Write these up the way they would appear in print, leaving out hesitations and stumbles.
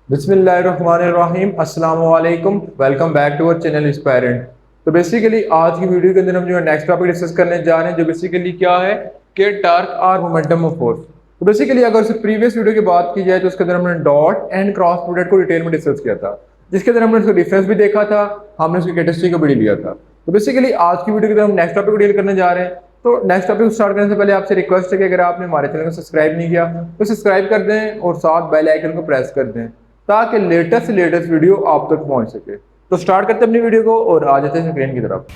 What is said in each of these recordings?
बिस्मिल्लाहिर्रहमानिर्रहीम अस्सलाम वालेकुम। Welcome back to our channel Inspirant. तो बेसिकली आज की वीडियो के अंदर हम जो है नेक्स्ट टॉपिक डिस्कस करने जा रहे हैं, जो बेसिकली क्या है कि टार्क और मोमेंटम ऑफ फोर्स। तो बेसिकली अगर उस प्रीवियस वीडियो की बात की जाए तो उसके अंदर हमने डॉट एंड क्रॉस प्रोडक्ट को डिटेल में डिस्कस किया था, जिसके अंदर हमने उसका डिफरेंस भी देखा था, हमने उसकी कैरेक्टरिस्टिक को भी लिया था। तो बेसिकली आज की वीडियो के अंदर हम नेक्स्ट टॉपिक को डील करने जा रहे हैं। तो नेक्स्ट टॉपिक स्टार्ट करने से पहले आपसे रिक्वेस्ट है कि अगर आपने हमारे चैनल को सब्सक्राइब नहीं किया तो सब्सक्राइब कर दें और साथ बेल आइकन को प्रेस कर दें ताकि लेटेस्ट से लेटेस्ट वीडियो आप तक पहुंच सके। तो स्टार्ट करते हैं अपनी वीडियो को और आ जाते हैं स्क्रीन की तरफ।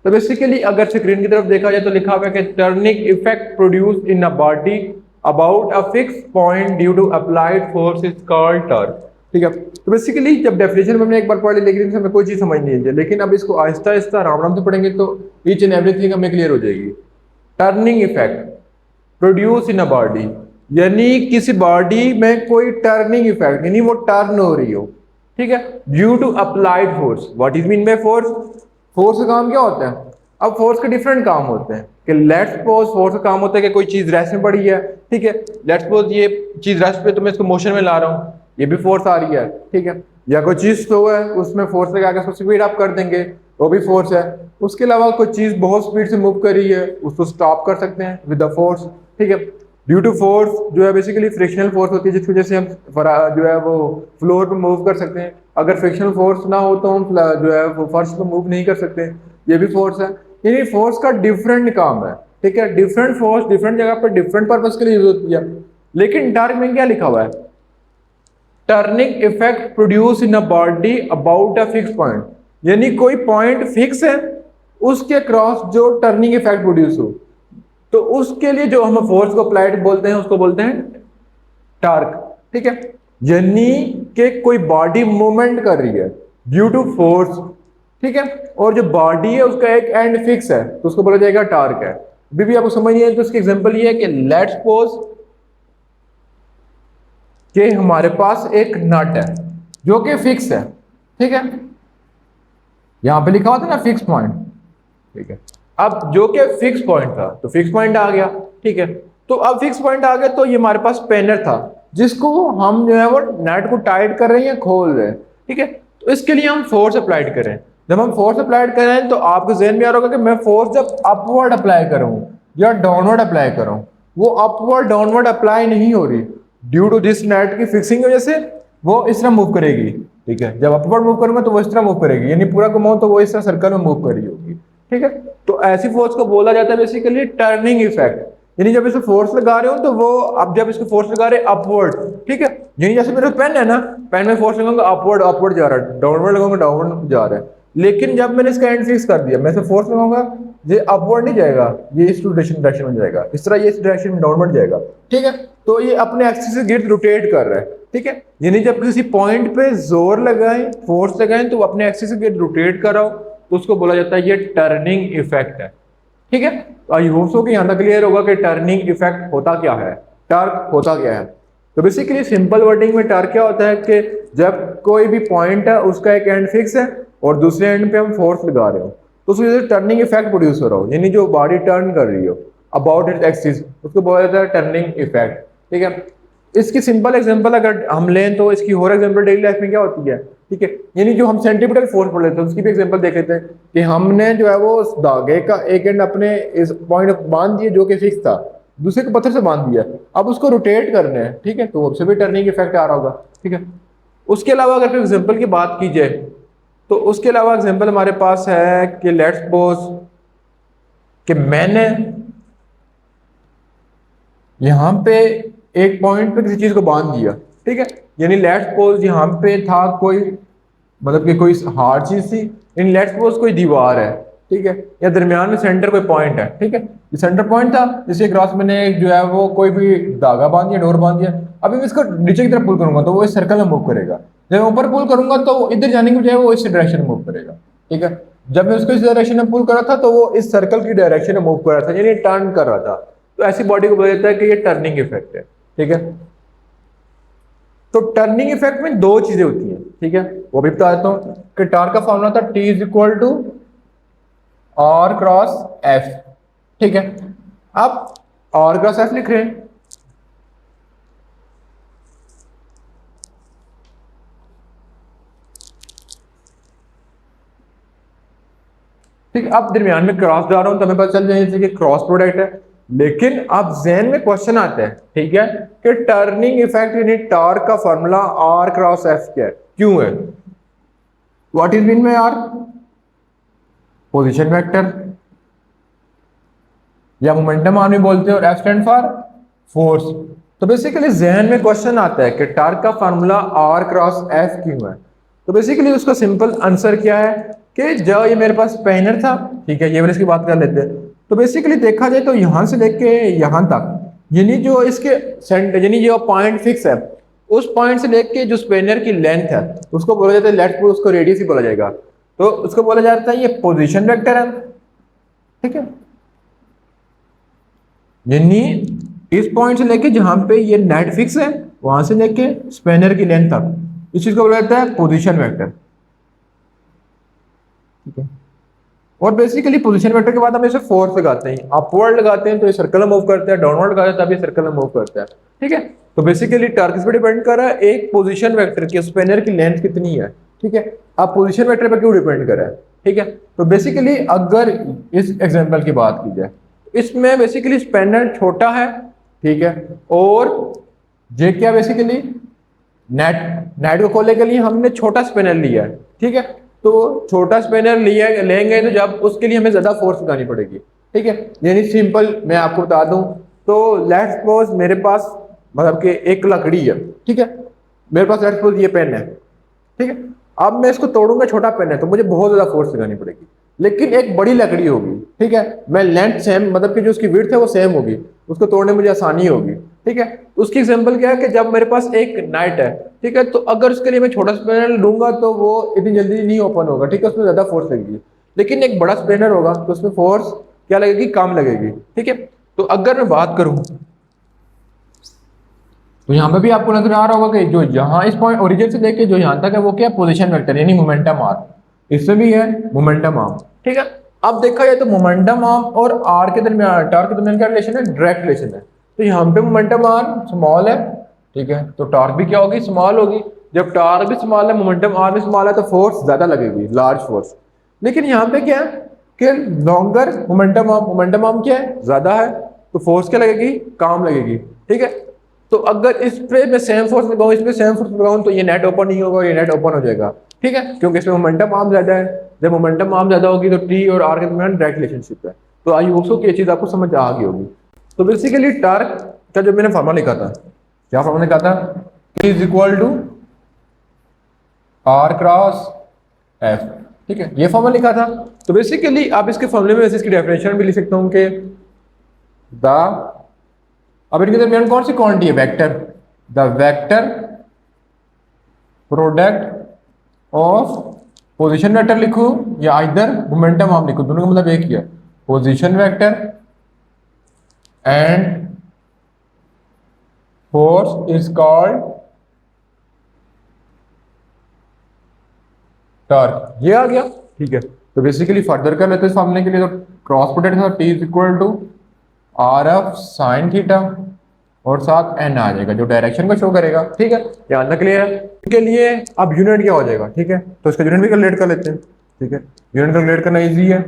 तो बेसिकली अगर स्क्रीन की तरफ देखा जाए तो लिखा हुआ है कि turning effect produce in a body about a fix point due to applied force is called torque. ठीक है, तो बेसिकली जब डेफिनेशन में हमने एक बार पढ़ ली लेकिन हमें कोई चीज समझ नहीं आई, लेकिन अब इसको आहिस्ता आहिस्ता आराम आराम से पढ़ेंगे तो ईच एंड एवरीथिंग हमें क्लियर हो जाएगी। Turning effect produce in a body, यानी किसी बॉडी में कोई टर्निंग इफेक्ट यानी वो टर्न हो रही हो। ठीक है, due to applied force. What is mean by force? Force का काम क्या होता है? अब फोर्स के डिफरेंट काम होते हैं कि लेट्स सपोज फोर्स का काम होता है कि कोई चीज रेस्ट में पड़ी है। ठीक है, लेट्स सपोज ये चीज रेस्ट पे तो मैं इसको मोशन में ला रहा हूँ, ये भी फोर्स आ रही है। ठीक है, या कोई चीज स्लो है उसमें फोर्स लगा के उसको स्पीड अप कर देंगे, वो भी फोर्स है। उसके अलावा कोई चीज बहुत स्पीड से मूव कर रही है उसको स्टॉप कर सकते हैं विद द फोर्स। ठीक है, ड्यू टू फोर्स जो है बेसिकली फ्रिक्शनल फोर्स होती है जिसकी वजह से हम जो है वो फ्लोर पे मूव कर सकते हैं। अगर फ्रिक्शनल फोर्स ना हो तो हम जो है वो फर्श पे मूव नहीं कर सकते, ये भी फोर्स है। यानी फोर्स का डिफरेंट काम है। ठीक है, डिफरेंट फोर्स डिफरेंट जगह पर डिफरेंट पर्पस के लिए यूज होती है। लेकिन टर्क में क्या लिखा हुआ है? Turning effect produce in a body about a fix point, यानी कोई पॉइंट फिक्स है उसके क्रॉस जो टर्निंग इफेक्ट प्रोड्यूस हो, तो उसके लिए जो हम फोर्स को अप्लाइड बोलते हैं उसको बोलते हैं टार्क। ठीक है, यानी कि कोई बॉडी मूवमेंट कर रही है ड्यू टू फोर्स। ठीक है, और जो बॉडी है उसका एक एंड फिक्स है तो उसको बोला जाएगा टार्क है। अभी भी आपको समझ नहीं है तो उसकी एग्जांपल ये है कि लेट्स सपोज कि हमारे पास एक नट है जो कि फिक्स है। ठीक है, यहां पे लिखा होता है ना फिक्स पॉइंट। ठीक है, अब जो कि फिक्स पॉइंट था तो फिक्स पॉइंट आ गया। ठीक है, तो अब फिक्स पॉइंट आ गया तो ये हमारे पास स्पैनर था जिसको हम जो है वो नट को टाइट कर रहे हैं, खोल रहे हैं। ठीक है, तो इसके लिए हम फोर्स अप्लाइड करें। जब हम फोर्स अप्लाइड करें तो आपके जहन में आ रहा होगा कि मैं फोर्स जब अपवर्ड अप्लाई करूं या डाउनवर्ड अप्लाई करूं, वो अपवर्ड डाउनवर्ड अप्लाई नहीं हो रही ड्यू टू दिस नेट की फिक्सिंग की वजह से वो इस तरह मूव करेगी। ठीक है, जब अपवर्ड मूव करूंगा तो वो इस तरह मूव करेगी, यानी पूरा घुमाऊं तो वो इस तरह सर्कल में मूव कर रही होगी। ठीक है, तो ऐसी फोर्स को बोला जाता है बेसिकली टर्निंग इफेक्ट। यानी जब इसे फोर्स लगा रहे हो तो वो अब जब इसको फोर्स लगा रहे हैं अपवर्ड। ठीक है, यानी जैसे मेरा पेन है ना, पेन में फोर्स लगाऊंगा अपवर्ड अपवर्ड जा रहा है, डाउनवर्ड लगाऊंगा डाउनवर्ड जा रहा है। लेकिन जब मैंने इसका एंड फिक्स कर दिया, मैं इसे फोर्स लगाऊंगा, ये अपवर्ड नहीं जाएगा, ये इस डायरेक्शन में जाएगा, इस तरह ये इस डायरेक्शन में डाउनवर्ड जाएगा। ठीक है, तो ये अपने एक्सिस से गिर्द रोटेट कर रहा है। ठीक है, यानी जब किसी पॉइंट पे जोर लगाएं फोर्स लगाएं तो अपने एक्सिस से गिर्द रोटेट कर रहा हो तो उसको बोला जाता है ये टर्निंग इफेक्ट है। ठीक है, आई होप सो कि यहां तक क्लियर होगा कि टर्निंग इफेक्ट होता क्या है, टर्क होता क्या है। तो बेसिकली सिंपल वर्डिंग में टर्क क्या होता है कि जब कोई भी पॉइंट है उसका एक एंड फिक्स है और दूसरे एंड पे हम फोर्स लगा रहे हो तो उसकी वजह से टर्निंग इफेक्ट प्रोड्यूस हो रहा हो, यानी जो बॉडी टर्न कर रही हो अबाउट इट एक्सिस, उसको बोला जाता है टर्निंग इफेक्ट। ठीक है, इसकी सिंपल एग्जांपल अगर हम लें तो इसकी और एग्जांपल डेली लाइफ में क्या होती है। ठीक है, यानी जो हम सेंटीमीटर फोर्स पढ़ लेते हैं उसकी भी एग्जांपल देख लेते हैं कि हमने जो है वो उस धागे का एक एंड अपने इस पॉइंट बांध दिया जो कि फिक्स था, दूसरे को पत्थर से बांध दिया, अब उसको रोटेट करना है। ठीक है, तो उससे भी टर्निंग इफेक्ट आ रहा होगा। ठीक है, उसके अलावा अगर एग्जांपल की बात की जाए तो उसके अलावा एग्जांपल हमारे पास है कि लेट्स सपोज कि मैंने यहां पे एक पॉइंट पे किसी चीज को बांध दिया। ठीक है, यानी लेट्स सपोज यहां पे था कोई मतलब कि कोई हार्ड चीज थी, इन लेट्स सपोज कोई दीवार है। ठीक है, या दरमियान में सेंटर कोई पॉइंट है। ठीक है, ये सेंटर पॉइंट था जिसके क्रॉस मैंने जो है वो कोई भी धागा बांध दिया, डोर बांध दिया। अभी मैं इसको नीचे की तरफ पुल करूंगा तो वो इस सर्कल में मूव करेगा, जब मैं ऊपर पुल करूंगा तो इधर जाने की बजाय वो इस डायरेक्शन में मूव करेगा। ठीक है, जब मैं उसको इस डायरेक्शन में पुल कर रहा था तो वो इस सर्कल की डायरेक्शन में मूव कर रहा था, यानी टर्न कर रहा था। तो ऐसी बॉडी को बोला जाता है कि ये टर्निंग इफेक्ट है। ठीक है, तो टर्निंग इफेक्ट में दो चीजें होती हैं। ठीक है, वो भी बता देता हूँ कि टार्क का फॉर्मूला था T is equal to R cross F। ठीक है, अब R क्रॉस F लिख रहे हैं। ठीक है, अब दरमियान में क्रॉस डाल रहा हूं तो हमें पता चल जाए कि क्रॉस प्रोडक्ट है। लेकिन अब जहन में क्वेश्चन आता है, ठीक है, कि टर्निंग इफेक्ट यानी टॉर्क का फॉर्मूला आर क्रॉस एफ क्या है, क्यों है? What is mean by R? Position vector या मोमेंटम आर्म भी बोलते हैं, और एफ स्टैंड फॉर फोर्स। तो बेसिकली जहन में क्वेश्चन आता है कि टॉर्क का फॉर्मूला आर क्रॉस एफ क्यों है? तो बेसिकली उसका सिंपल आंसर क्या है कि जब ये मेरे पास स्पैनर था, ठीक है, ये वाले इसकी बात कर लेते हैं। तो बेसिकली देखा जाए तो यहां से लेके यहां तक, यानी जो इसके सेंटर यानी जो पॉइंट फिक्स है, उस पॉइंट से लेके जो स्पैनर की लेंथ है उसको बोला जाता है लेट पुल, उसको रेडियस ही बोला जाएगा। तो उसको बोला जाता है ये पोजीशन वेक्टर है। ठीक है, यानी इस पॉइंट से लेके जहां पे ये नेट फिक्स है वहां से लेके स्पैनर की लेंथ तक, इस चीज को बोला जाता है पोजीशन वेक्टर। ठीक है, और बेसिकली पोजीशन वेक्टर के बाद हम इसे फोर्स लगाते हैं, अपवर्ड लगाते हैं तो ये सर्कल में मूव करता है, डाउनवर्ड लगाते हैं तब ये सर्कल में मूव करता है। ठीक है, तो बेसिकली टॉर्क इस पर डिपेंड कर रहा है एक पोजीशन वेक्टर की, स्पैनर की लेंथ कितनी है। ठीक है, अब पोजीशन वेक्टर पर क्यों डिपेंड कर रहा है? ठीक है, तो बेसिकली अगर इस एग्जांपल की बात की जाए, इसमें बेसिकली स्पैनर छोटा है, ठीक है, और ये क्या बेसिकली नेट नेट को खोलने के लिए हमने छोटा स्पैनर लिया है। ठीक है, तो छोटा स्पैनर लिया लेंगे तो जब उसके लिए हमें ज्यादा फोर्स लगानी पड़ेगी। ठीक है, यानी सिंपल मैं आपको बता दूं तो लेट्स सपोज मेरे पास मतलब कि एक लकड़ी है। ठीक है, मेरे पास लेट्स सपोज ये पेन है। ठीक है, अब मैं इसको तोड़ूंगा, छोटा पेन है तो मुझे बहुत ज्यादा फोर्स लगानी पड़ेगी। लेकिन एक बड़ी लकड़ी होगी, ठीक है, मैं लेंथ सेम मतलब कि जो उसकी विड्थ है वो सेम होगी, उसको तोड़ने में मुझे आसानी होगी। ठीक है, उसकी एग्जांपल क्या है कि जब मेरे पास एक नाइट है, ठीक है, तो अगर उसके लिए मैं छोटा स्पैनर लूंगा तो वो इतनी जल्दी नहीं ओपन होगा। ठीक है, उसमें ज्यादा फोर्स लगेगी। लेकिन एक बड़ा स्पैनर होगा तो उसमें फोर्स क्या लगेगी, कम लगेगी। ठीक है, तो अगर मैं बात करूं तो यहाँ पे भी आपको नजर आ रहा होगा कि जो यहाँ इस पॉइंट ओरिजिन से लेके जो यहाँ तक है वो क्या है, पोजीशन वेक्टर यानी मोमेंटम आर्म। इसमें भी है मोमेंटम आर्म। ठीक है, अब देखा जाए तो मोमेंटम आर्म और आर के दरमियान, टॉर्क के दरमियान क्या रिलेशन है, डायरेक्ट रिलेशन है। तो यहाँ पे मोमेंटम आर्म स्मॉल है, ठीक है, तो टॉर्क भी क्या होगी, स्मॉल होगी। जब टॉर्क भी स्मॉल है, मोमेंटम आर्म भी स्मॉल है, तो फोर्स ज्यादा लगेगी, लार्ज फोर्स। लेकिन यहाँ पे क्या है कि लॉन्गर मोमेंटम आर्म क्या है, ज्यादा है, तो फोर्स क्या लगेगी, कम लगेगी। ठीक है, तो अगर इस पे मैं सेम फोर्स लगाऊं, इस पे सेम फोर्स लगाऊं, तो ये नेट ओपन नहीं होगा, ये नेट ओपन हो जाएगा। ठीक है, क्योंकि इसमें मोमेंटम आर्म ज्यादा है। जब मोमेंटम आर्म ज्यादा होगी तो टी और आर के दरमियान डायरेक्ट रिलेशनशिप है। तो आई होप सो कि ये चीज आपको समझ आ गई होगी। तो बेसिकली टॉर्क का जो मैंने फॉर्मूला लिखा था, क्या फॉर्मूला लिखा था, T is equal to R cross F. ठीक है, ये फॉर्मूला लिखा था। तो बेसिकली आप इसके फॉर्मूले में इसकी डेफिनेशन भी लिख सकता हूं कि द, अब इनके दरमियान कौन सी क्वांटिटी है, vector, the vector product of position vector लिखो या इधर मोमेंटम आर्म लिखो, दोनों का मतलब एक ही है, position vector and force is called torque. ये आ गया। ठीक है, तो बेसिकली फर्दर कर लेते हैं इस फॉर्मूले के लिए। तो क्रॉस प्रोडक्ट था T is equal to R F sine theta और साथ एन आ जाएगा जो डायरेक्शन को शो करेगा। ठीक है, ध्यान रख लिया है। इसके लिए अब यूनिट क्या हो जाएगा, ठीक है, तो इसका यूनिट भी कैलकुलेट कर लेते हैं। ठीक है, यूनिट कैलकुलेट करना इजी है।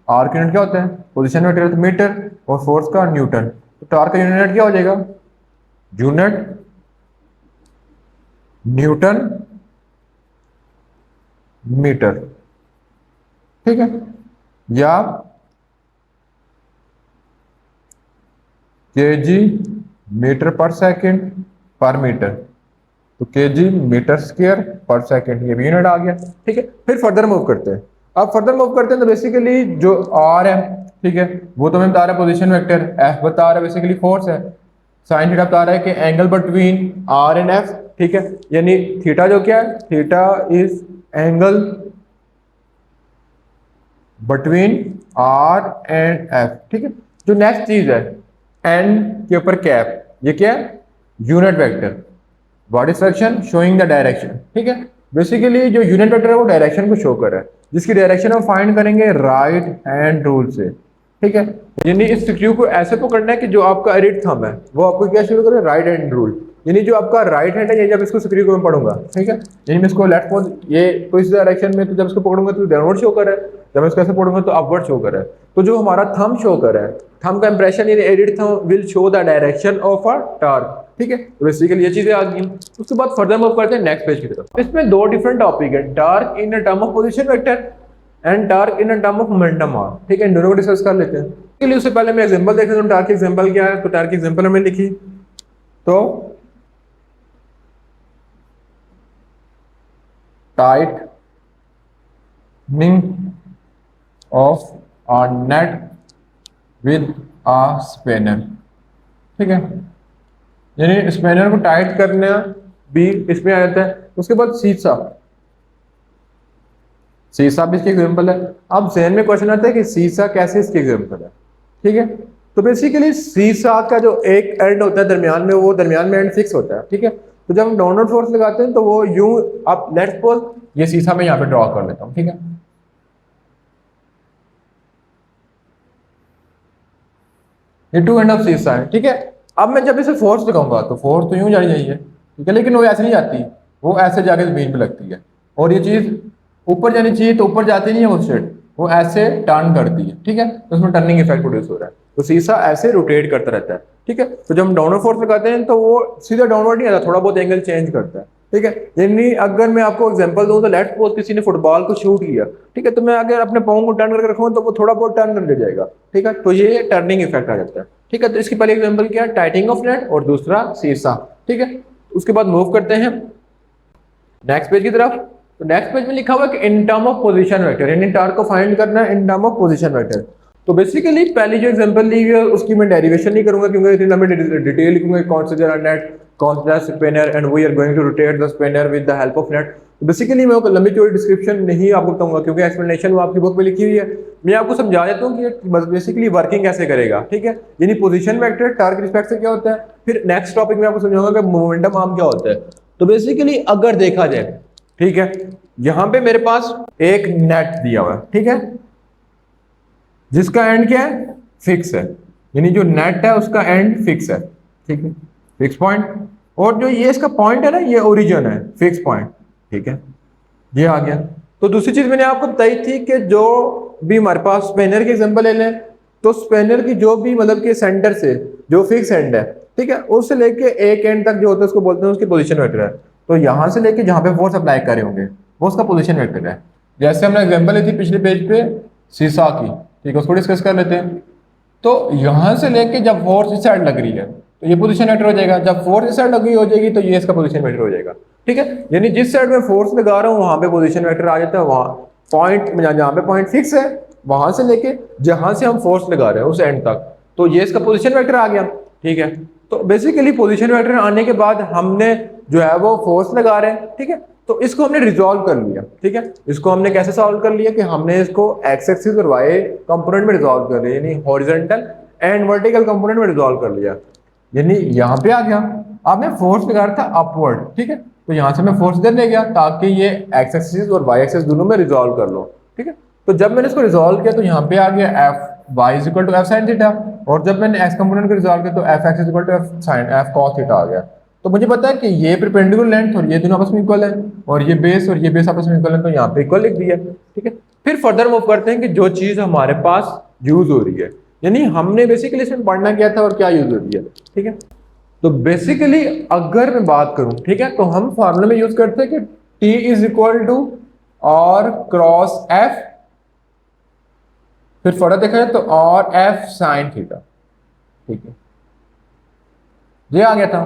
आर का यूनिट क्या होता है, पोजीशन वेक्टर मीटर, और फोर्स का न्यूटन। तो टॉर्क का यूनिट क्या हो जाएगा, यूनिट न्यूटन मीटर। ठीक है, या केजी मीटर पर सेकंड पर मीटर, तो केजी मीटर स्क्वायर पर सेकंड, ये भी यूनिट आ गया। ठीक है, फिर फर्दर मूव करते हैं। अब फर्दर मूव करते हैं तो बेसिकली जो आर है, ठीक है, वो तो हमें बता रहा है पोजीशन वेक्टर, एफ बता रहा है बेसिकली फोर्स है, साइन थीटा बता रहा है कि angle between R and F. ठीक है, यानी थीटा जो क्या है, theta is angle between R and F. ठीक है, जो नेक्स्ट चीज है एन के ऊपर कैप, ये क्या है, unit vector, what is fraction showing the direction. ठीक है, बेसिकली जो यूनिट वेक्टर है वो डायरेक्शन को शो कर रहा है, जिसकी डायरेक्शन हम फाइंड करेंगे राइट हैंड रूल से, ठीक है। यानी इस क्यू को ऐसे पकड़ना है कि जो आपका एरिड थंब है वो आपको क्या शुरू करे, राइट हैंड रूल, यानी जो आपका राइट हैंड है, ये जब इसको स्क्रू को मैं पढ़ूंगा, ठीक है, यानी मैं इसको लेफ्ट फोन ये तो इस डायरेक्शन में, तो जब इसको पकड़ूंगा तो डाउनवर्ड शो कर रहा है, जब मैं इसको ऐसे पढ़ूंगा तो अपवर्ड शो कर रहा है। तो जो हमारा थंब शो कर रहा है, थंब का इंप्रेशन यानी arid thumb will show the direction of a torque, ठीक है। तो बेसिकली ये चीजें आ गई। उसके बाद फर्दर मूव करते हैं नेक्स्ट पेज की तरफ। इसमें दो डिफरेंट टॉपिक है, torque in a term of position vector and torque in a term of momentum arm, ठीक है। इन दोनों को डिस्कस कर लेते हैं। इसके लिए उससे पहले मैं एग्जांपल देख लेता हूं, टार्क की एग्जांपल क्या है। तो टार्क की एग्जांपल हमने लिखी, तो tightening of a net with a spanner, ठीक है, यानी स्पेनर को टाइट करना भी इसमें आ जाता है। उसके बाद सीसा, सीसा भी इसकी एग्जांपल है। अब जहन में क्वेश्चन आता है कि सीसा कैसे इसकी एग्जांपल है, ठीक है। तो बेसिकली सीसा का जो एक एंड होता है दरमियान में, वो दरमियान में एंड फिक्स होता है, ठीक है। तो जब हम डाउनवर्ड फोर्स लगाते हैं तो वो यूं, आप लेट्स सपोज ये सीसा में यहाँ पे ड्रॉ कर लेता हूँ, ठीक है। ये टू एंड ऑफ सीसा है, ठीक है। अब मैं जब इसे फोर्स लगाऊंगा तो फोर्स तो यूं जानी चाहिए, ठीक है, लेकिन वो ऐसे नहीं जाती, वो ऐसे जाके जमीन पे लगती है। और ये चीज ऊपर जानी चाहिए तो ऊपर जाती नहीं है वो स्ट्रेट, वो ऐसे टर्न करती है, ठीक है। तो उसमें टर्निंग इफेक्ट प्रोड्यूस हो रहा है, तो सीसा ऐसे रोटेट करता रहता है, ठीक है। तो जब हम डाउनवर्ड फोर्स लगाते हैं तो वो सीधा डाउनवर्ड नहीं आता, थोड़ा बहुत एंगल चेंज करता है, ठीक है। यानी अगर मैं आपको एग्जांपल दूं तो लेट्स सपोज किसी ने फुटबॉल को शूट किया, ठीक है, तो मैं अगर अपने पाँव को टर्न करके रखूंगा तो वो थोड़ा बहुत टर्न कर जाएगा, ठीक है। तो ये टर्निंग इफेक्ट आ जाता है, ठीक है। तो इसकी पहली एग्जांपल क्या है, टाइटिंग ऑफ नेट, और दूसरा सीसा, ठीक है। उसके बाद मूव करते हैं नेक्स्ट पेज की तरफ। तो नेक्स्ट पेज में लिखा हुआ है कि इन टर्म ऑफ पोजीशन वेक्टर, यानी टार्क को फाइंड करना है इन टर्म ऑफ पोजीशन वेक्टर। तो बेसिकली पहली जो एग्जांपल ली हुई है उसकी मैं डेरिवेशन नहीं करूंगा, क्योंकि इतनी लंबी डिटेल लिखूंगा, consider a net, consider spinner and we are going to rotate the spinner with the help of net. तो बेसिकली मैं लंबी चौड़ी डिस्क्रिप्शन नहीं आपको बताऊंगा, क्योंकि एक्सप्लेनेशन वो आपकी बुक में लिखी हुई है। मैं आपको समझा देता हूँ कि बेसिकली वर्किंग कैसे करेगा, ठीक है। यानी पोजीशन वेक्टर टार्क रिस्पेक्ट से क्या होता है, फिर नेक्स्ट टॉपिक में आपको समझाऊंगा कि मोमेंटम आर्म क्या होता है। तो बेसिकली अगर देखा जाए, ठीक है, यहां पे मेरे पास एक नेट दिया हुआ है, ठीक है, जिसका एंड क्या है, फिक्स है, यानी जो नेट है उसका एंड फिक्स है, ठीक है, फिक्स पॉइंट। और जो ये इसका पॉइंट है ना, ये ओरिजिन है, फिक्स पॉइंट, ठीक है, ये आ गया। तो दूसरी चीज मैंने आपको बताई थी कि जो भी हमारे पास स्पेनर की एग्जांपल ले लें, तो स्पेनर की जो भी मतलब कि सेंटर से जो फिक्स एंड है, ठीक है, उससे लेके एक एंड तक जो होता है उसको बोलते हैं उसकी पोजीशन वेक्टर है। तो यहां से लेके जहां पे फोर्स अप्लाई करे होंगे वो उसका पोजीशन वेक्टर है। जैसे हमने एग्जांपल ली थी पिछले पेज पे सीसा की, ठीक है, उसको डिस्कस कर लेते हैं। तो यहां से लेके जब फोर्स इस साइड लग रही है तो ये पोजीशन वेक्टर हो जाएगा, जब फोर्स इस साइड लगी हो जाएगी तो ये इसका पोजीशन वेक्टर हो जाएगा, ठीक है। यानी जिस साइड में फोर्स लगा रहा हूँ वहां पे पोजीशन वेक्टर आ जाता है, वहां पॉइंट जहां पे पॉइंट फिक्स है वहां से लेके जहां से हम फोर्स लगा रहे हैं उस एंड तक, तो ये इसका पोजीशन वेक्टर आ गया, ठीक है। तो बेसिकली पोजीशन वेक्टर आने के बाद हमने जो है वो फोर्स लगा रहे हैं, ठीक है। तो इसको हमने रिजॉल्व कर लिया, ठीक है। इसको हमने कैसे सॉल्व कर लिया कि हमने इसको एक्स एक्सिस और वाई कंपोनेंट में रिजॉल्व कर लिया, यानी हॉरिजॉन्टल एंड वर्टिकल कंपोनेंट में रिजॉल्व कर लिया। यानी यहाँ पे आ गया, अब मैं फोर्स लगा रहा था अपवर्ड, ठीक है, तो यहाँ से मैं फोर्स इधर ले गया ताकि ये एक्स एक्सिस और वाई एक्सिस दोनों में रिजॉल्व कर लो, ठीक है। तो जब मैंने इसको रिजॉल्व किया तो यहाँ पे आ गया F Y is equal to F sine theta, और जब मैंने एक्स कंपोनेंट को रिजॉल्व किया तो F X is equal to F sine F cos theta आ गया। तो मुझे पता है कि ये परपेंडिकुलर लेंथ और ये दोनों आपस में इक्वल है, और ये बेस आपस में इक्वल है, तो यहाँ पे इक्वल लिख दिया, ठीक है। फिर फर्दर मूव करते हैं कि जो चीज हमारे पास यूज हो रही है, यानी हमने बेसिकली इसमें पढ़ना क्या था और क्या यूज हो रही है, ठीक है। तो बेसिकली अगर मैं बात करूं, ठीक है, तो हम फार्मूले में यूज करते हैं कि T इज इक्वल टू और क्रॉस F, फिर फर्दर देखा जाए तो और F साइन थीटा, ठीक है, ये आ गया था,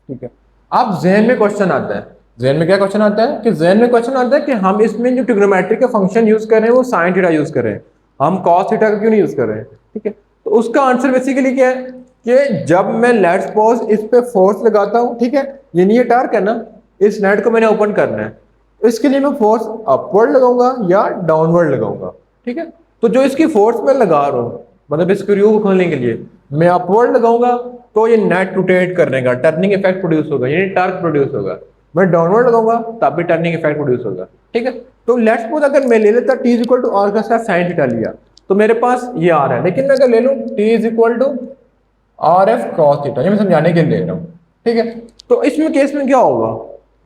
ठीक है। अब ज़हन में क्वेश्चन आता है, ज़हन में क्या क्वेश्चन आता है कि ज़हन में क्वेश्चन आता है कि हम इसमें जो ट्रिग्नोमेट्री का फंक्शन यूज कर रहे हैं वो साइन थीटा यूज कर रहे हैं, हम कॉस थीटा का क्यों नहीं यूज कर रहे हैं, ठीक है। तो उसका आंसर बेसिकली क्या है कि जब मैं लेट्स सपोज इस पे फोर्स लगाता हूं, ठीक है, यानी ये टार्क है ना, इस नेट को मैंने ओपन करना है, इसके लिए मैं फोर्स अपवर्ड लगाऊंगा या डाउनवर्ड लगाऊंगा, ठीक है। तो जो इसकी फोर्स मैं लगा रहा हूँ, मतलब इस स्क्रू को खोलने के लिए मैं अपवर्ड लगाऊंगा तो ये नेट रोटेट करने का टर्निंग इफेक्ट प्रोड्यूस होगा, यानी टार्क प्रोड्यूस होगा। मैं डाउनवर्ड लगाऊंगा तब भी टर्निंग इफेक्ट प्रोड्यूस होगा। ठीक है, तो लेट्स सपोज अगर मैं ले लेता t is equal to R का साइन थीटा लिया तो मेरे पास ये आ रहा है, लेकिन मैं अगर ले लूँ t is equal to R F cross theta, ये मैं समझाने के लिए ले रहा हूँ। ठीक है, तो इसमें केस में क्या होगा,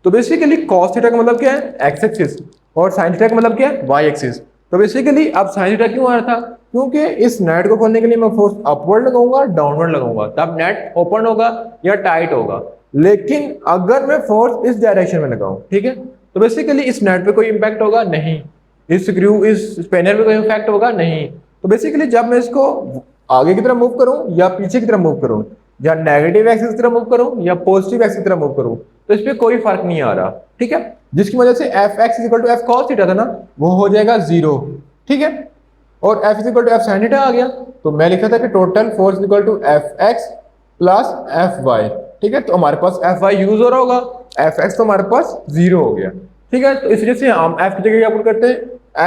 तो बेसिकली कॉस थीटा का मतलब क्या है, एक्स एक्सिस, और साइन थीटा का मतलब क्या है, वाई एक्सिस। तो बेसिकली अब साइन थीटा क्यों आ रहा था, क्योंकि इस नेट को खोलने के लिए मैं फोर्स अपवर्ड लगाऊंगा डाउनवर्ड लगाऊंगा तब नेट ओपन होगा या टाइट होगा। लेकिन अगर मैं फोर्स इस डायरेक्शन में लगाऊं, ठीक है, तो बेसिकली इस नेट पे कोई इंपैक्ट होगा नहीं, इस स्क्रू इस स्पेनर पे कोई इंपैक्ट होगा नहीं। तो बेसिकली जब मैं इसको आगे की तरफ मूव करूं या पीछे की तरफ मूव करूं, या नेगेटिव एक्सिस की तरफ मूव करूं या पॉजिटिव एक्सिस की तरफ मूव करूं, तो इस पे कोई फर्क नहीं आ रहा। ठीक है, जिसकी वजह से F X equal to F cos theta था ना, वो हो जाएगा 0। ठीक है, और F equal to F sine theta आ गया, तो मैं लिखा था कि total force equal to F X plus F Y. ठीक है, तो हमारे पास एफ वाई यूज हो रहा होगा, एफ एक्स तो हमारे पास 0 हो गया। ठीक है, तो इस वजह से हम एफ की जगह क्या पुट करते हैं,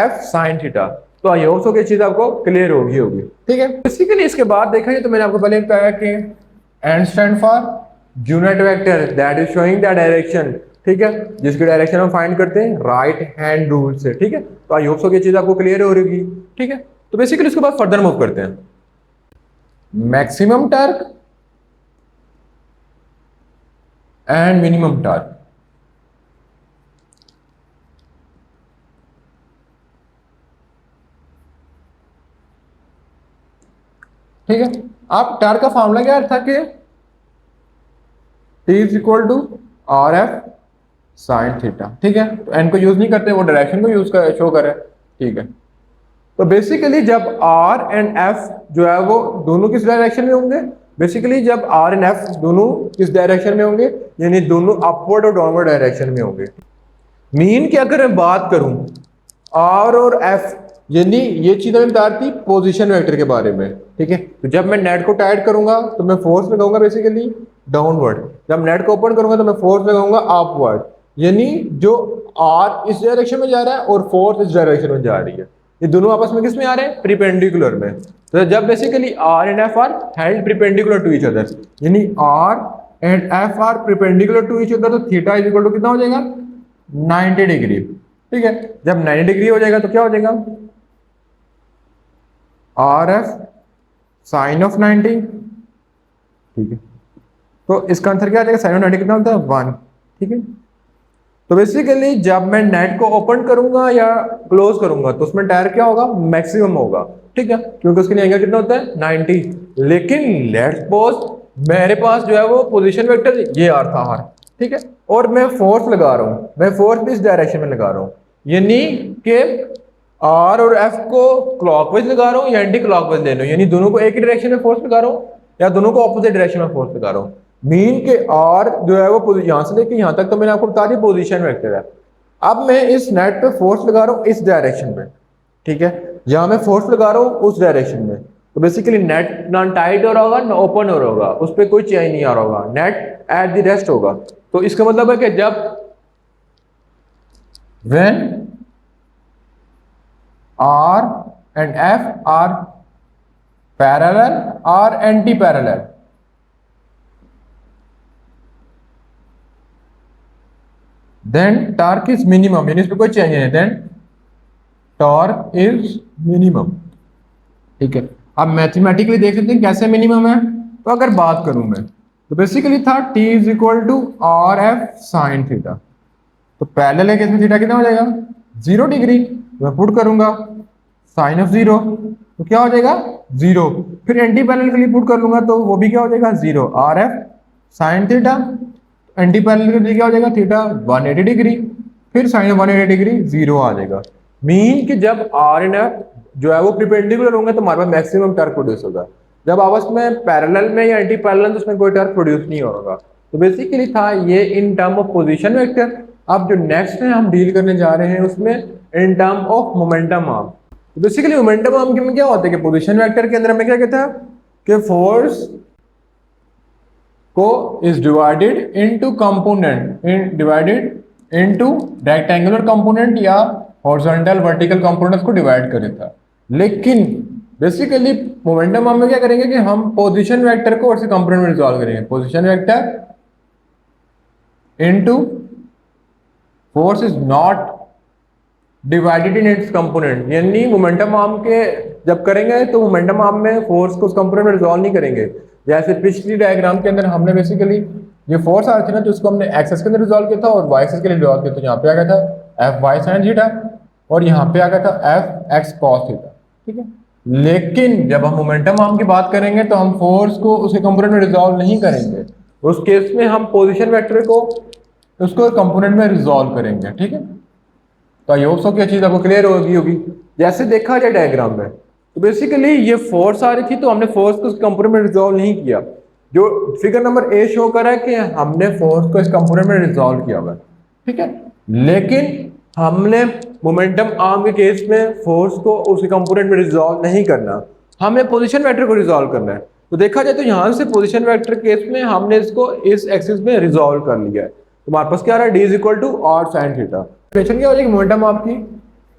एफ साइन थीटा। तो आई होप सो कि चीज आपको क्लियर होगी। ठीक है, बेसिकली इसके बाद देखा जाए तो मैंने आपको पहले बताया कि N stand for unit vector that is showing the direction. ठीक है, जिसकी डायरेक्शन हम फाइंड करते हैं राइट हैंड रूल से। ठीक है, तो आई होप सो कि चीज आपको क्लियर हो रही होगी। ठीक है, तो बेसिकली उसके बाद फर्दर मूव करते हैं, maximum torque and minimum torque. ठीक है, आप टार का फॉर्मूला क्या था कि T is equal to R F sine theta. ठीक है, तो एन को यूज नहीं करते, वो डायरेक्शन को यूज कर शो करे। ठीक है, तो बेसिकली जब आर एंड एफ जो है वो दोनों किस डायरेक्शन में होंगे, बेसिकली जब आर एंड एफ दोनों किस डायरेक्शन में होंगे, यानी दोनों अपवर्ड और डाउनवर्ड डायरेक्शन में होंगे। मीन की अगर मैं बात करूं आर और एफ, यानी ये चीज हमें बता थी पोजीशन वेक्टर के बारे में। ठीक है, तो जब मैं नेट को टाइट करूंगा तो मैं फोर्स लगाऊंगा बेसिकली डाउनवर्ड, जब नेट को ओपन करूंगा तो मैं फोर्स लगाऊंगा अपवर्ड, यानी जो आर इस डायरेक्शन में जा रहा है और फोर्स इस डायरेक्शन में जा रही है, ये दोनों आपस में किस में आ रहे हैं, प्रीपेंडिकुलर में। तो जब basically R and F R held perpendicular to each other, यानी R and F R perpendicular to each other, तो थीटा इज इक्वल टू कितना हो जाएगा, 90 डिग्री। ठीक है, जब 90 डिग्री हो जाएगा तो क्या हो जाएगा, आर एफ साइन ऑफ 90। ठीक है, तो इसका आंसर क्या आ जाएगा, साइन ऑफ 90 कितना होता है, 1। ठीक है, तो बेसिकली जब मैं नेट को ओपन करूंगा या क्लोज करूंगा तो उसमें टायर क्या होगा, मैक्सिमम होगा। ठीक है, क्योंकि उसके लिए एंगल कितना होता है, 90। लेकिन लेट्स सपोज मेरे पास जो है वो पोजीशन वेक्टर ये आर था आर। ठीक है, और मैं फोर्स लगा रहा हूं, मैं फोर्स भी इस डायरेक्शन में लगा रहा हूं, यानी कि आर और एफ को क्लॉकवाइज लगा रहा हूं या एंटी क्लॉकवाइज ले रहा हूं, यानी दोनों को एक ही डायरेक्शन में फोर्स लगा रहा हूं या दोनों को ऑपोजिट डायरेक्शन में फोर्स लगा रहा हूं। मीन के आर जो है वो यहां से लेके यहां तक तो मैंने आपको बता दी पोजीशन वेक्टर है। अब मैं इस नेट पे फोर्स लगा रहा हूं इस डायरेक्शन में। ठीक है, जहां मैं फोर्स लगा रहा हूं उस डायरेक्शन में, तो बेसिकली नेट ना टाइट हो रहा होगा ना ओपन हो रहा होगा, उस पर कोई चेंज नहीं आ रहा होगा, नेट एट द रेस्ट होगा। तो इसका मतलब है कि जब when R and F are parallel or anti-parallel, then torque is minimum, यानी इसमें कोई चेंज नहीं है, then torque is minimum। ठीक है, अब मैथमेटिकली देख लेते हैं कैसे मिनिमम है। तो अगर बात करूं मैं तो बेसिकली था T is equal to R F sine theta, तो पैरेलल है कि इसमें थीटा कितना हो जाएगा, 0 डिग्री। मैं पुट करूंगा साइन ऑफ 0, तो क्या हो जाएगा 0। फिर एंटी पैरेलल के लिए पुट कर लूंगा तो वो भी क्या हो जाएगा 0, are F sine theta, anti parallel के लिए क्या हो जाएगा थीटा 180 डिग्री, फिर साइन ऑफ 180 डिग्री 0 आ जाएगा। मीन कि जब आर एंड एफ जो है वो परपेंडिकुलर होंगे तो हमारे पास मैक्सिमम टॉर्क प्रोड्यूस होगा। जब आपस में पैरेलल में या एंटी पैरेलल तो उसमें कोई टॉर्क प्रोड्यूस नहीं होगा। तो बेसिकली था ये इन टर्म ऑफ पोजीशन वेक्टर। अब जो नेक्स्ट है हम डील करने जा रहे हैं उसमें इन टर्म ऑफ मोमेंटम आर्म। तो बेसिकली मोमेंटम आर्म में क्या होता है कि पोजीशन वेक्टर के अंदर हमें क्या कहता है कि फोर्स को is divided into component, divided into rectangular component या हॉरिजॉन्टल वर्टिकल कंपोनेंट्स को डिवाइड करे था। लेकिन बेसिकली मोमेंटम आर्म में क्या करेंगे कि हम पोजीशन वेक्टर को और से कंपोनेंट में रिजॉल्व करेंगे, position vector into force is not divided in its component, यानी मोमेंटम आर्म के जब करेंगे तो मोमेंटम आर्म में फोर्स को उस कंपोनेंट में रिजॉल्व नहीं करेंगे। जैसे पिछली डायग्राम के अंदर हमने बेसिकली ये फोर्स आ रही थी ना, तो उसको हमने एक्सेस के अंदर रिजॉल्व किया था और वाई एक्सेस के लिए रिजॉल्व किया, तो यहाँ पे आ गया था एफ वाई साइन थीटा और यहाँ पे आ गया था एफ एक्स कॉस थीटा, ठीक है। लेकिन जब हम मोमेंटम आर्म की बात करेंगे तो हम फोर्स को उसके कंपोनेंट में रिजॉल्व नहीं करेंगे, उस केस में हम पोजीशन वेक्टर को उसको कंपोनेंट में रिजॉल्व करेंगे, ठीक है। तो आई होप सो कि चीज आपको क्लियर होगी। जैसे देखा जाए डायग्राम में, तो बेसिकली ये फोर्स आ रही थी तो हमने फोर्स को उस कंपोनेंट में रिजॉल्व नहीं किया। जो फिगर नंबर ए शो कर रहा है कि हमने फोर्स को इस कंपोनेंट में रिजॉल्व किया हुआ है, ठीक है। लेकिन हमने मोमेंटम आर्म के केस में फोर्स को उस कंपोनेंट में रिजॉल्व नहीं करना, हमें पोजीशन वेक्टर को रिजॉल्व करना है। तो देखा जाए तो यहां से पोजीशन वेक्टर केस में हमने इसको इस एक्सिस में रिजॉल्व कर लिया है। तो हमारे पास क्या आ रहा है, D is equal to R sine theta. Question क्या हो जाएगी मोमेंटम आपकी,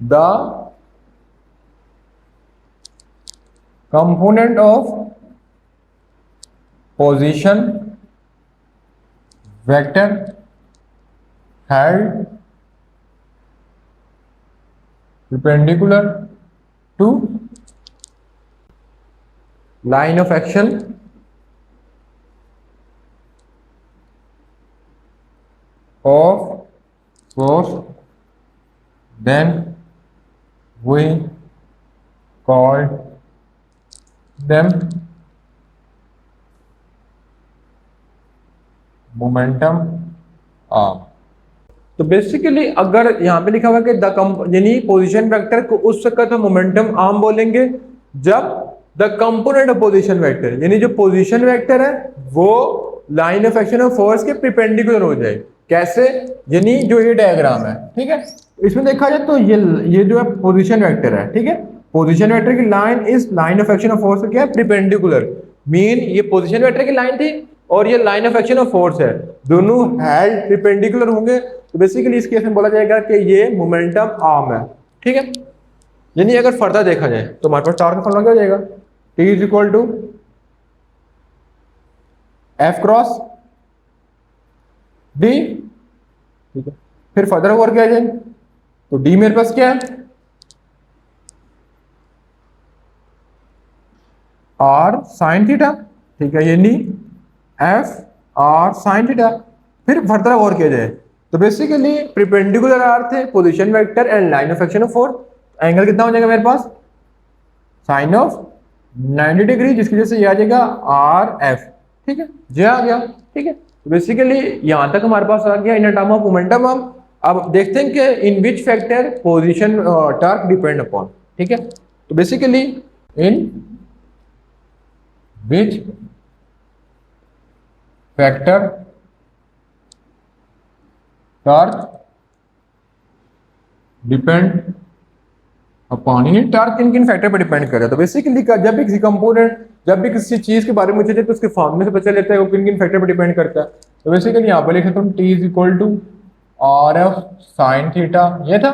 the component of position vector held perpendicular to line of action of force, then we call them momentum arm। तो बेसिकली अगर यहाँ पे लिखा हुआ है कि यानी पोजीशन वेक्टर को उस वक्त हम मोमेंटम आर्म बोलेंगे जब the component of position vector, यानी जो पोजीशन वेक्टर है वो line of action of force के परपेंडिकुलर हो जाए। कैसे, यानी जो ये डायग्राम है, ठीक है, इसमें देखा जाए तो ये जो है पोजीशन वेक्टर है, ठीक है। पोजीशन वेक्टर की लाइन इस line of action of force से क्या है, परपेंडिकुलर। मीन ये पोजीशन वेक्टर की लाइन थी और ये line of action of force है, दोनों हेल्ड परपेंडिकुलर होंगे। तो बेसिकली इस केस में बोला जाएगा कि ये मोमेंटम आर्म है, ठीक है। यानी अगर फर्दर देखा जाए तो हमारे पास टॉर्क का फॉर्मूला क्या हो जाएगा, T is equal to F cross D, ठीक है। फिर फर्दर और क्या आ जाए, तो D मेरे पास क्या है, R साइन थीटा, ठीक है, यानी F R साइन थीटा। फिर फर्दर और किया जाए तो बेसिकली परपेंडिकुलर आर थे position vector and line of action of force, angle कितना हो जाएगा मेरे पास, साइन ऑफ 90 डिग्री, जिसकी वजह से ये आ जाएगा आर एफ, ठीक है, ये आ गया, ठीक है। तो बेसिकली यहां तक हमारे पास आ गया in term of momentum arm. अब देखते हैं कि in which factor position torque depend upon, ठीक है। तो basically in which factor torque depend upon, यानी टॉर्क किन किन फैक्टर पर डिपेंड कर रहा है। तो बेसिकली जब भी किसी कंपोनेंट, जब भी किसी चीज के बारे में पूछे तो उसके फॉर्मूले से पता चलता है वो किन किन फैक्टर पर डिपेंड करता है। तो बेसिकली यहाँ पर लिख सकता हूँ T is equal to R F sine theta, ये था,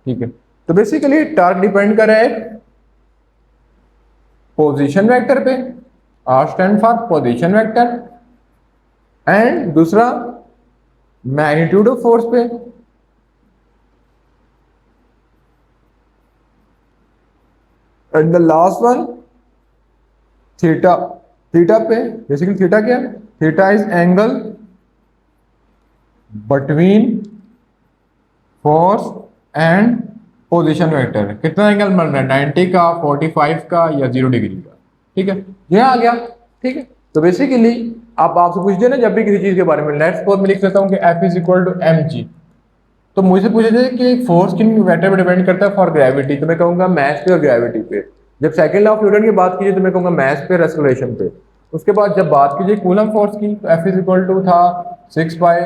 ठीक है। तो बेसिकली टॉर्क डिपेंड कर रहा है पोजीशन वेक्टर पे, R stand for position vector, and दूसरा मैग्नीट्यूड ऑफ फोर्स पे, and the last one theta, theta पे। बेसिकली थीटा क्या है, theta is angle between force and position vector. कितना एंगल बन रहा है, 90 का, 45 का या 0 डिग्री का, ठीक है, ये आ गया, ठीक है। तो बेसिकली आप आपसे पूछ देना जब भी किसी चीज के बारे में, लेट्स सपोज मैं लिख देता हूँ कि F is equal to mg, तो मुझे पूछे थे कि फोर्स किन वेक्टर पे डिपेंड करता है फॉर ग्रेविटी, तो मैं कहूँगा मास पे और ग्रेविटी पे। जब सेकंड लॉ ऑफ न्यूटन की बात कीजिए तो मैं कहूँगा मास पे और एक्सेलरेशन पे। उसके बाद जब बात कीजिए कूलम फोर्स की तो F इज इक्वल टू था 6 by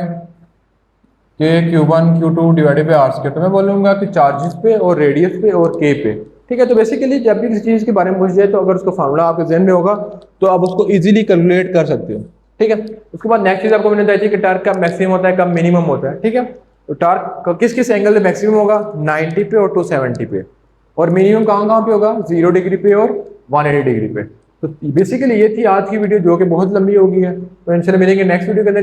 K Q1 Q2 divided by r square, तो मैं बोलूँगा कि चार्जेस पे और रेडियस पे और K पे, ठीक है। तो बेसिकली जब भी किसी चीज़ के बारे में पूछ जाए तो अगर उसका फार्मूला आपके जहन में होगा तो आप उसको इजीली कैलकुलेट कर सकते हो, ठीक है। उसके बाद नेक्स्ट चीज़ आपको मैंने बताई थी कि टॉर्क कब मैक्सिमम होता है, कब मिनिमम होता है, ठीक है। तो टॉर्क किस किस एंगल पे मैक्सिमम होगा, 90 पे और 270 पे, और मिनिमम कहाँ पे होगा, 0 डिग्री पे और 180 डिग्री पे। तो बेसिकली ये थी आज की वीडियो जो कि बहुत लंबी हो गई है। तो इंशाल्लाह मिलेंगे नेक्स्ट वीडियो के अंदर।